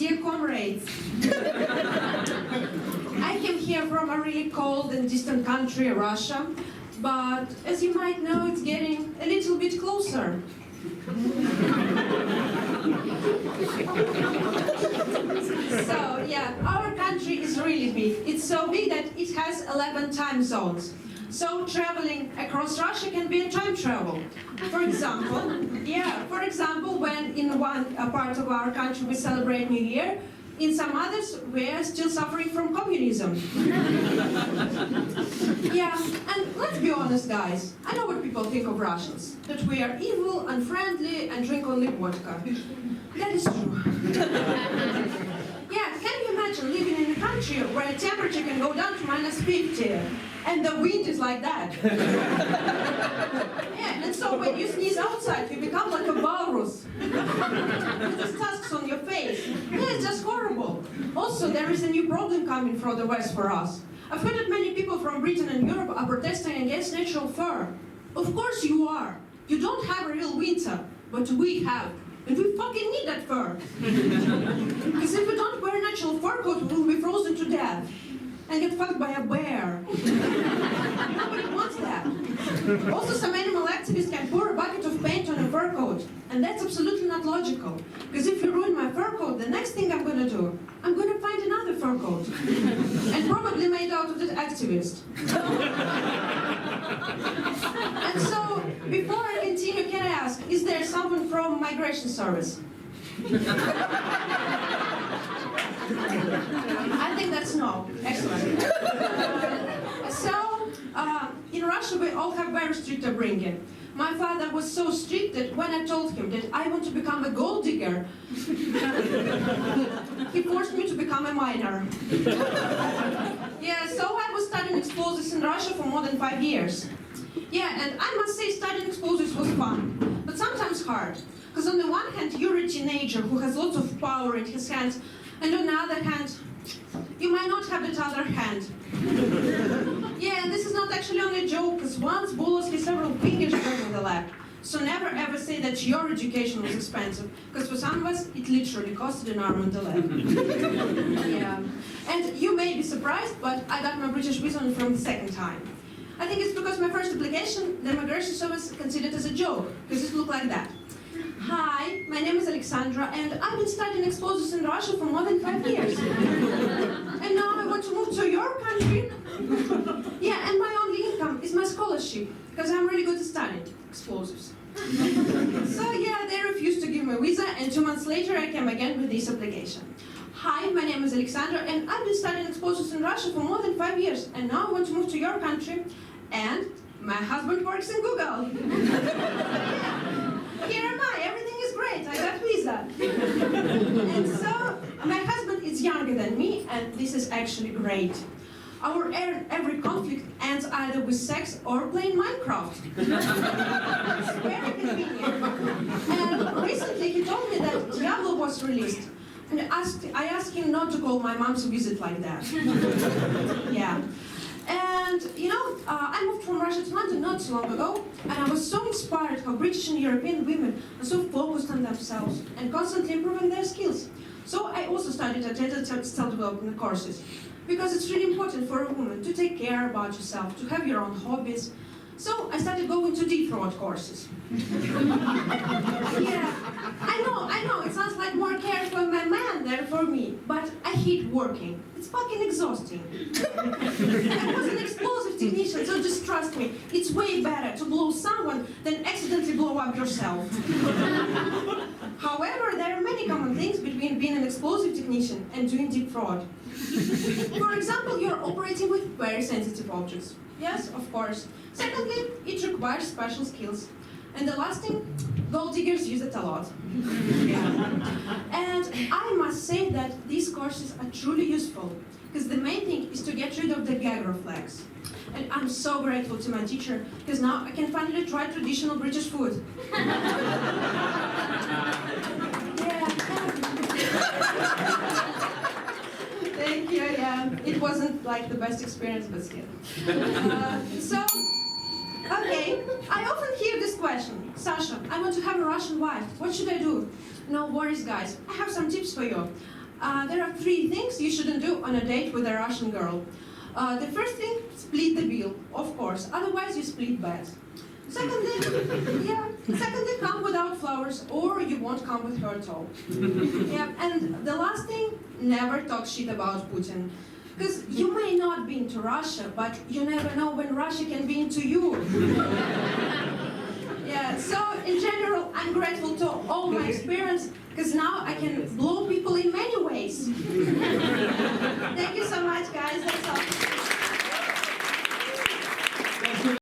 Dear comrades, I came here from a really cold and distant country, Russia, but as you might know, it's getting a little bit closer. So, yeah, our country is really big. It's so big that it has 11 time zones. So traveling across Russia can be a time travel. For example, when in one part of our country we celebrate New Year, in some others we are still suffering from communism. Yeah, and let's be honest, guys. I know what people think of Russians, that we are evil, unfriendly, and drink only vodka. That is true. Yeah, can you imagine living in a country where the temperature can go down to -50? And the wind is like that. Yeah, and so when you sneeze outside, you become like a walrus. With these tusks on your face. Yeah, it's just horrible. Also, there is a new problem coming from the West for us. I've heard that many people from Britain and Europe are protesting against natural fur. Of course you are. You don't have a real winter, but we have. And we fucking need that fur. Because if we don't wear a natural fur coat, we will be frozen to death. And get fucked by a bear. Nobody wants that. Also, some animal activists can pour a bucket of paint on a fur coat. And that's absolutely not logical. Because if you ruin my fur coat, the next thing I'm going to do, I'm going to find another fur coat. And probably made out of that activist. And so, before I continue, can I ask, is there someone from Migration Service? I think that's no. Excellent. In Russia, we all have very strict upbringing. My father was so strict that when I told him that I want to become a gold digger, he forced me to become a miner. Yeah, so I was studying explosives in Russia for more than 5 years. Yeah, and I must say studying explosives was fun, but sometimes hard. Because on the one hand, you're a teenager who has lots of power in his hands, and on the other hand, you might not have that other hand. Yeah, and this is not actually only a joke, because once bullets hit several fingers in the lab. So never ever say that your education was expensive, because for some of us, it literally costed an arm and a leg. Yeah. And you may be surprised, but I got my British visa from the second time. I think it's because my first application, the Migration Service considered as a joke, because it looked like that. Hi, my name is Aleksandra, and I've been studying explosives in Russia for more than 5 years. And now I want to move to your country. Yeah, and my only income is my scholarship, because I'm really good at studying explosives. So yeah, they refused to give me a visa, and 2 months later I came again with this application. Hi, my name is Aleksandra, and I've been studying explosives in Russia for more than 5 years, and now I want to move to your country, and my husband works in Google. Here am I, everything is great, I got visa. And so, my husband is younger than me, and this is actually great. Our every conflict ends either with sex or playing Minecraft. It's very convenient. And recently he told me that Diablo was released. And I asked him not to call my mom to visit like that. Yeah. And, you know, I moved from Russia to London not too long ago, and I was so inspired how British and European women are so focused on themselves and constantly improving their skills. So I also studied at self-development courses, because it's really important for a woman to take care about yourself, to have your own hobbies. So I started going to deep throat courses. Yeah, I know, it sounds like more care for my man than for me, but I hate working. It's fucking exhausting. I was an explosive technician, so just trust me, it's way better to blow someone than accidentally blow up yourself. However, there are many common things between being an explosive technician and doing deep throat. For example, you're operating with very sensitive objects. Yes, of course. Secondly, it requires special skills. And the last thing, gold diggers use it a lot. Yeah. And I must say that these courses are truly useful, because the main thing is to get rid of the gag reflex. And I'm so grateful to my teacher, because now I can finally try traditional British food. Yeah. Thank you, yeah. It wasn't like the best experience, but still. Okay, I often hear this question. Sasha, I want to have a Russian wife. What should I do? No worries, guys. I have some tips for you. there are 3 things you shouldn't do on a date with a Russian girl. The first thing, split the bill, of course. Otherwise, you split beds. Secondly, come without flowers, or you won't come with her at all. And the last thing, never talk shit about Putin. Because you may not be into Russia, but you never know when Russia can be into you. So in general, I'm grateful to all my experience, because now I can blow people in many ways. Thank you so much, guys. That's all.